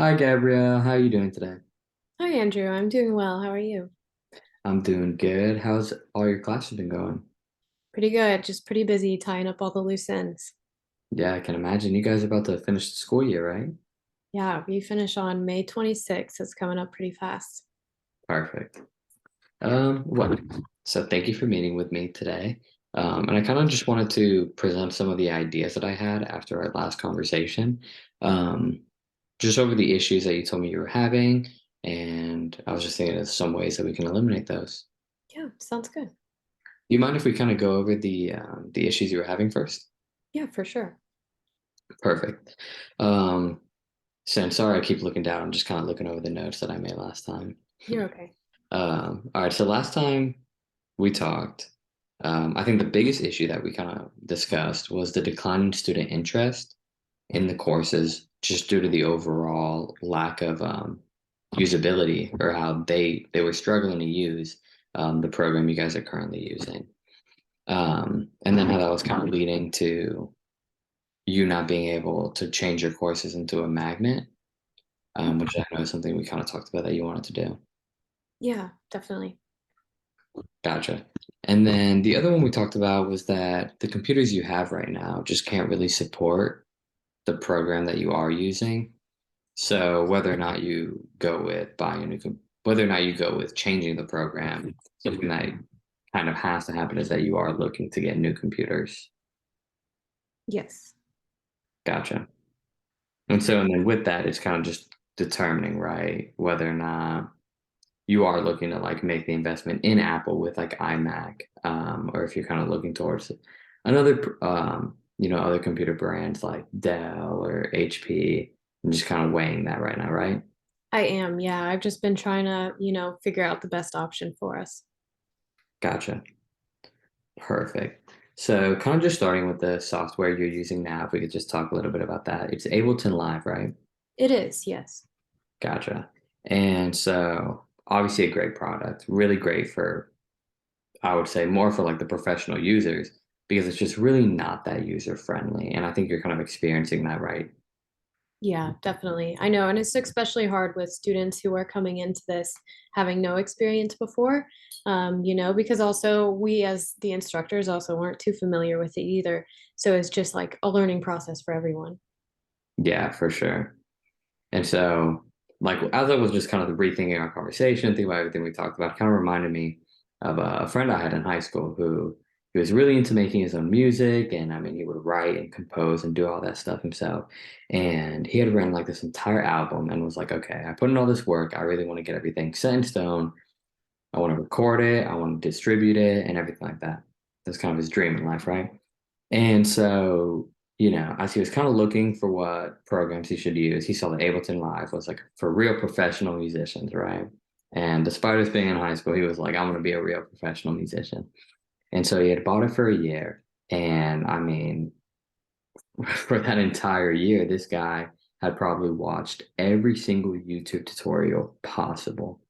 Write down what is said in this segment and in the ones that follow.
Hi, Gabrielle. How are you doing today? Hi, Andrew. I'm doing well. How are you? I'm doing good. How's all your classes been going? Pretty good. Just pretty busy tying up all the loose ends. Yeah, I can imagine. You guys are about to finish the school year, right? Yeah, we finish on May 26th. It's coming up pretty fast. Perfect. Well, so thank you for meeting with me today. And I kind of just wanted to present some of the ideas that I had after our last conversation, um, just over the issues that you told me you were having. And I was just thinking of some ways that we can eliminate those. Yeah, sounds good. Do you mind if we kind of go over the issues you were having first? Yeah, for sure. Perfect. Um, So I'm sorry I keep looking down. I'm just kind of looking over the notes that I made last time. You're okay. All right, so last time we talked, I think the biggest issue that we kind of discussed was the declining student interest in the courses just due to the overall lack of usability or how they were struggling to use the program you guys are currently using. And then how that was kind of leading to you not being able to change your courses into a magnet, which I know is something we kind of talked about that you wanted to do. Yeah, definitely. Gotcha. And then the other one we talked about was that the computers you have right now just can't really support the program that you are using. So whether or not you go with buying a whether or not you go with changing the program, something that kind of has to happen is that you are looking to get new computers. Yes. Gotcha. And then with that, it's kind of just determining, right, whether or not you are looking to like make the investment in Apple with like iMac, or if you're kind of looking towards another, other computer brands like Dell or HP, and just kind of weighing that right now, right? I am. Yeah, I've just been trying to, figure out the best option for us. Gotcha. Perfect. So, kind of just starting with the software you're using now, if we could just talk a little bit about that. It's Ableton Live, right? It is, yes. Gotcha. And so, obviously, a great product, really great for I would say more for like the professional users because it's just really not that user friendly. And I think you're kind of experiencing that, right? Yeah, definitely. I know. And it's especially hard with students who are coming into this having no experience before, because also we as the instructors also weren't too familiar with it either. So it's just like a learning process for everyone. Yeah, for sure. And so, like, as I was just kind of rethinking our conversation, thinking about everything we talked about, it kind of reminded me of a friend I had in high school who he was really into making his own music. And I mean, he would write and compose and do all that stuff himself. And he had written like this entire album and was like, okay, I put in all this work. I really want to get everything set in stone. I want to record it, I want to distribute it, and everything like that. That's kind of his dream in life, right? And so, as he was kind of looking for what programs he should use, he saw that Ableton Live was like for real professional musicians, right? And despite us being in high school, he was like, I'm going to be a real professional musician. And so he had bought it for a year. And I mean, for that entire year, this guy had probably watched every single YouTube tutorial possible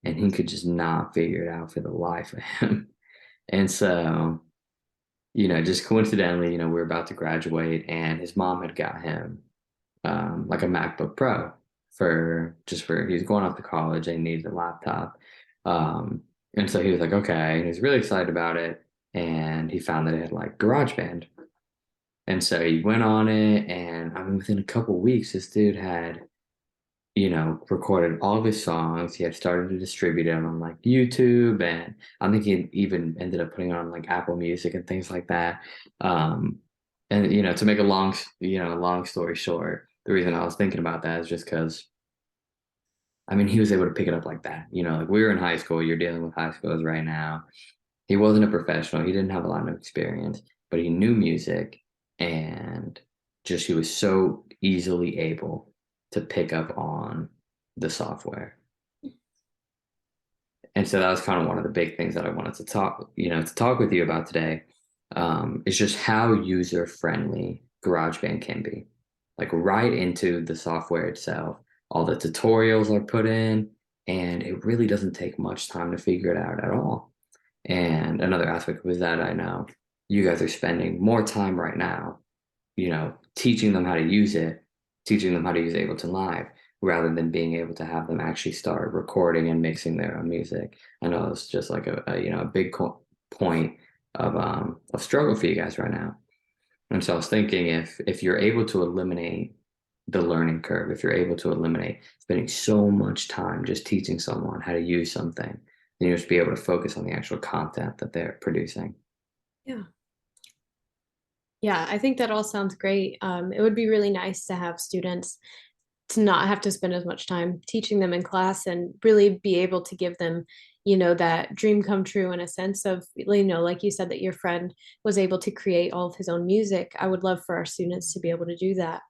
and he could just not figure it out for the life of him. And so, just coincidentally, we were about to graduate, and his mom had got him like a MacBook Pro for he was going off to college and he needed a laptop. And so he was like, okay, and he was really excited about it. And he found that it had like GarageBand. And so he went on it, and I mean, within a couple weeks, this dude had recorded all of his songs. He had started to distribute them on like YouTube, and I think he even ended up putting it on like Apple Music and things like that. Um, and to make a long story short, the reason I was thinking about that is just because I mean he was able to pick it up like that. Like we were in high school. You're dealing with high schools right now. He wasn't a professional. He didn't have a lot of experience, but he knew music, and just he was so easily able to pick up on the software. And so that was kind of one of the big things that I wanted to talk with you about today, is just how user friendly GarageBand can be. Like right into the software itself, all the tutorials are put in, and it really doesn't take much time to figure it out at all. And another aspect was that I know you guys are spending more time right now, teaching them how to use it, teaching them how to use Ableton Live. rather than being able to have them actually start recording and mixing their own music. I know it's just like a big point of struggle for you guys right now. And so I was thinking if you're able to eliminate the learning curve, if you're able to eliminate spending so much time just teaching someone how to use something, then you'll just be able to focus on the actual content that they're producing. Yeah. Yeah, I think that all sounds great. It would be really nice to have students to not have to spend as much time teaching them in class and really be able to give them, that dream come true in a sense of, like you said, that your friend was able to create all of his own music. I would love for our students to be able to do that.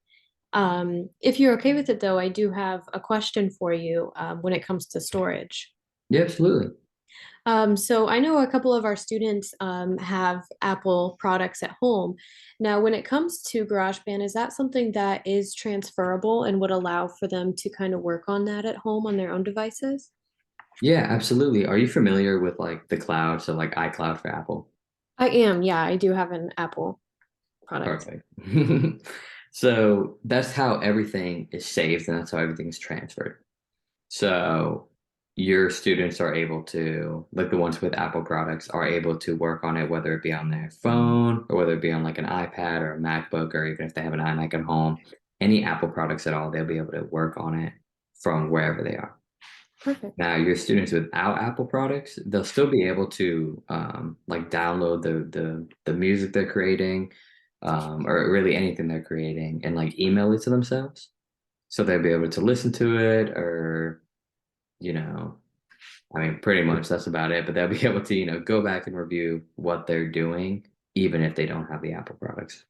If you're okay with it, though, I do have a question for you when it comes to storage. Yeah, absolutely. So I know a couple of our students have Apple products at home. Now, when it comes to GarageBand, is that something that is transferable and would allow for them to kind of work on that at home on their own devices? Yeah, absolutely. Are you familiar with like the cloud? So like iCloud for Apple? I am, yeah, I do have an Apple product. Perfect. So that's how everything is saved and that's how everything is transferred. So your students are able to, like the ones with Apple products, are able to work on it, whether it be on their phone or whether it be on like an iPad or a MacBook, or even if they have an iMac at home, any Apple products at all, they'll be able to work on it from wherever they are. Perfect. Now, your students without Apple products, they'll still be able to like download the music they're creating, or really anything they're creating, and like email it to themselves. So they'll be able to listen to it, or you know, I mean, pretty much that's about it. But they'll be able to go back and review what they're doing, even if they don't have the Apple products.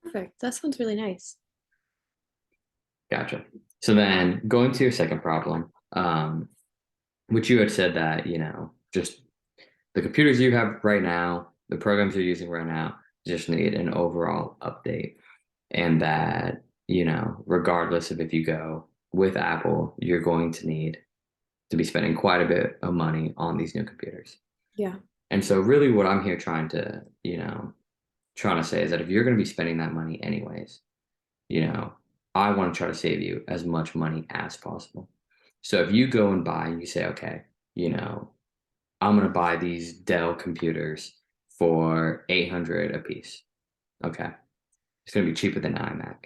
Perfect. That sounds really nice. Gotcha. So then going to your second problem, which you had said that just the computers you have right now, the programs you're using right now, just need an overall update. And that, regardless of if you go with Apple, you're going to need to be spending quite a bit of money on these new computers. Yeah. And so really what I'm here trying to say is that if you're going to be spending that money anyways, you know, I want to try to save you as much money as possible. So if you go and buy, you say, okay, you know, I'm going to buy these Dell computers for 800 a piece. Okay. It's going to be cheaper than iMac.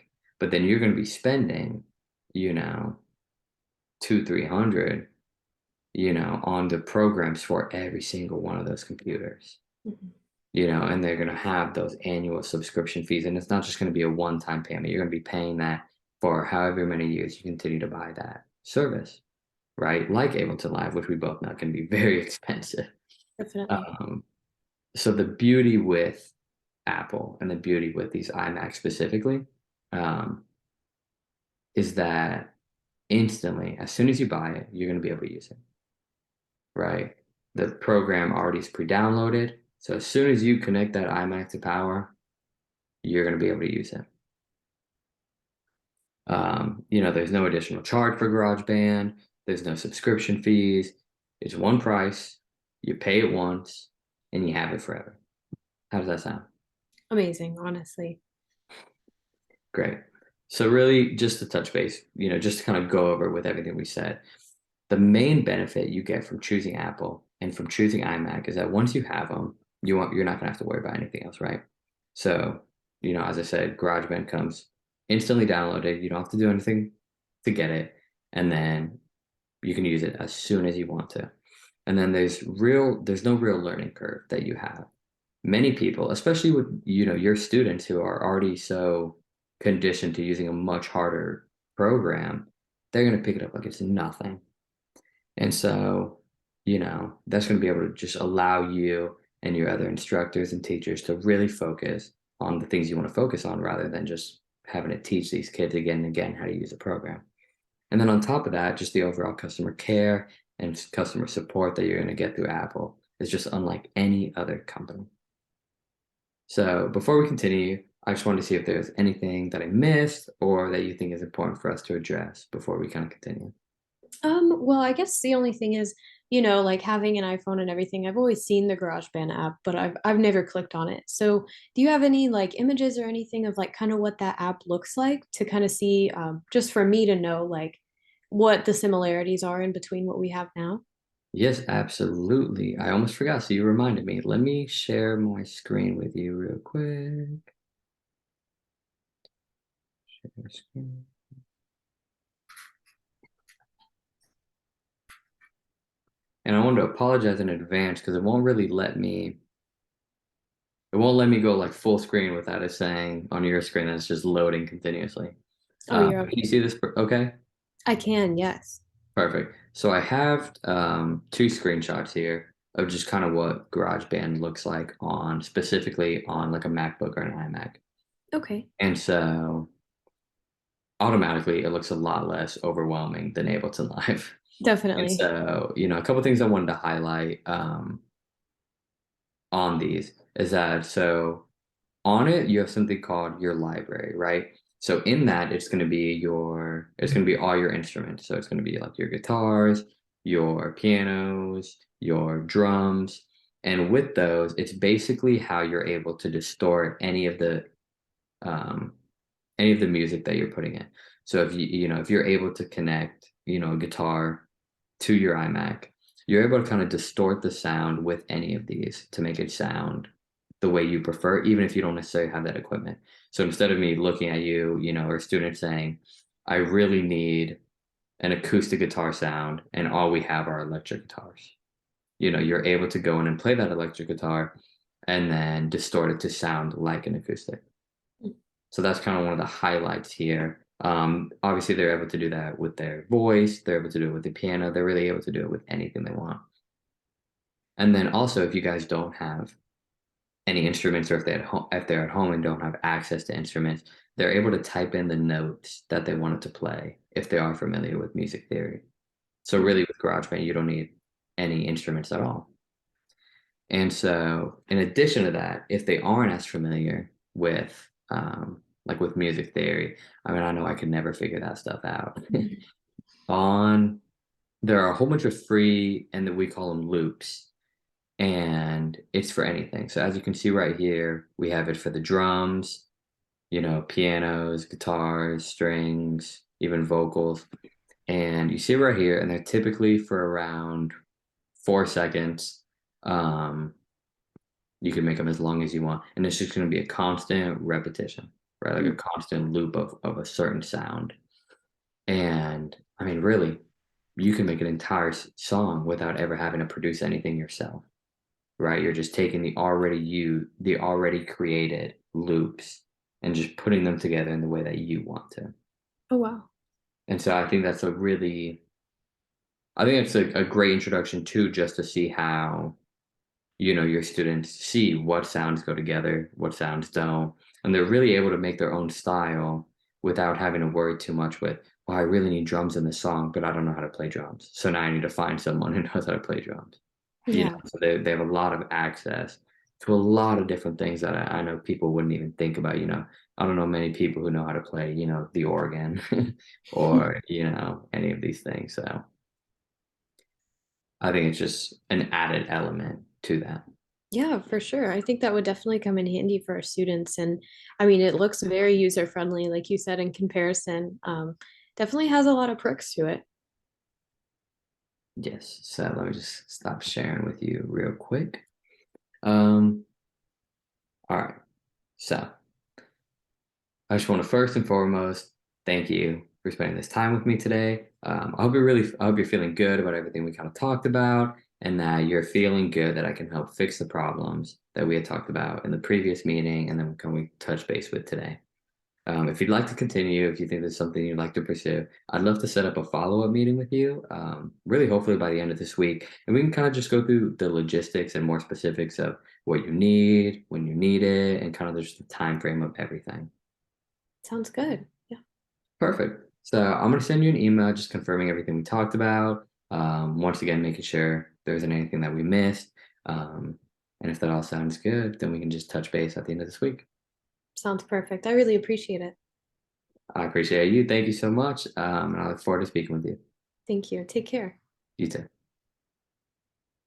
But then you're going to be spending, you know, two, 300, on the programs for every single one of those computers, Mhm. and they're going to have those annual subscription fees. And it's not just going to be a one-time payment. You're going to be paying that for however many years you continue to buy that service, right? Like Ableton Live, which we both know can be very expensive. Definitely. Um, so the beauty with Apple and the beauty with these iMacs specifically, um, is that instantly, as soon as you buy it, you're going to be able to use it, right? The program already is pre-downloaded. So as soon as you connect that iMac to power, you're going to be able to use it. There's no additional charge for GarageBand. There's no subscription fees. It's one price. You pay it once, and you have it forever. How does that sound? Amazing, honestly. Great. So really, just to touch base, just to kind of go over with everything we said, the main benefit you get from choosing Apple and from choosing iMac is that once you have them, you're not gonna have to worry about anything else, right? So, as I said, GarageBand comes instantly downloaded. You don't have to do anything to get it, and then you can use it as soon as you want to. And then there's no real learning curve that you have. Many people, especially with your students who are already so conditioned to using a much harder program, they're gonna pick it up like it's nothing. And so, that's going to be able to just allow you and your other instructors and teachers to really focus on the things you want to focus on rather than just having to teach these kids again and again how to use a program. And then on top of that, just the overall customer care and customer support that you're going to get through Apple is just unlike any other company. So before we continue, I just wanted to see if there's anything that I missed or that you think is important for us to address before we kind of continue. Well, I guess the only thing is, like having an iPhone and everything, I've always seen the GarageBand app, but I've never clicked on it. So, do you have any like images or anything of like kind of what that app looks like to kind of see, just for me to know, like, what the similarities are in between what we have now? Yes, absolutely. I almost forgot, so you reminded me. Let me share my screen with you real quick. Share screen. And I want to apologize in advance because it won't let me go like full screen without it saying on your screen that it's just loading continuously. Oh, you're Can okay. you see this? Okay, I can, yes. perfect. So I have two screenshots here of just kind of what GarageBand looks like on specifically on like a MacBook or an iMac. Okay, And so automatically it looks a lot less overwhelming than Ableton Live. And definitely. so, a couple things I wanted to highlight on these is that so on it you have something called your library, right? So in that it's going to be all your instruments. So it's going to be like your guitars, your pianos, your drums, and with those it's basically how you're able to distort um any of the music that you're putting in. So if you're able to connect, a guitar to your iMac, you're able to kind of distort the sound with any of these to make it sound the way you prefer, even if you don't necessarily have that equipment. So instead of me looking at you, or a student saying, I really need an acoustic guitar sound, and all we have are electric guitars. You're able to go in and play that electric guitar and then distort it to sound like an acoustic. So that's kind of one of the highlights here. Obviously, they're able to do that with their voice. They're able to do it with the piano. They're really able to do it with anything they want. And then also, if you guys don't have any instruments, or if they're at home and don't have access to instruments, they're able to type in the notes that they want it to play if they are familiar with music theory. So really, with GarageBand, you don't need any instruments at all. And so, in addition to that, if they aren't as familiar with like with music theory, I mean, I know I could never figure that stuff out. On There are a whole bunch of free, and that we call them loops, and it's for anything. So as you can see right here, we have it for the drums, pianos, guitars, strings, even vocals. And you see right here, and they're typically for around 4 seconds. Um, You can make them as long as you want, and it's just going to be a constant repetition, right? Like a constant loop of a certain sound. And I mean, really, you can make an entire song without ever having to produce anything yourself, right? You're just taking the already created loops and just putting them together in the way that you want to. Oh, wow. And so I think it's a great introduction too, just to see how your students see what sounds go together, what sounds don't, and they're really able to make their own style without having to worry too much with, well, I really need drums in this song, but I don't know how to play drums. So now I need to find someone who knows how to play drums. Yeah. So they have a lot of access to a lot of different things that I know people wouldn't even think about. I don't know many people who know how to play, the organ or, any of these things. So I think it's just an added element to that. Yeah, for sure. I think that would definitely come in handy for our students. And I mean, it looks very user friendly, like you said, in comparison. Definitely has a lot of perks to it. Yes. So let me just stop sharing with you real quick. Um, all right. So I just want to first and foremost thank you for spending this time with me today. I hope you're feeling good about everything we kind of talked about, and that you're feeling good that I can help fix the problems that we had talked about in the previous meeting, and then can we touch base with today. If you'd like to continue, if you think there's something you'd like to pursue, I'd love to set up a follow-up meeting with you, really hopefully by the end of this week. And we can kind of just go through the logistics and more specifics of what you need, when you need it, and kind of just the time frame of everything. Sounds good. Yeah. Perfect. So I'm going to send you an email just confirming everything we talked about. Once again, making sure there isn't anything that we missed. And if that all sounds good, then we can just touch base at the end of this week. Sounds perfect. I really appreciate it. I appreciate you. Thank you so much. And I look forward to speaking with you. Thank you. Take care. You too.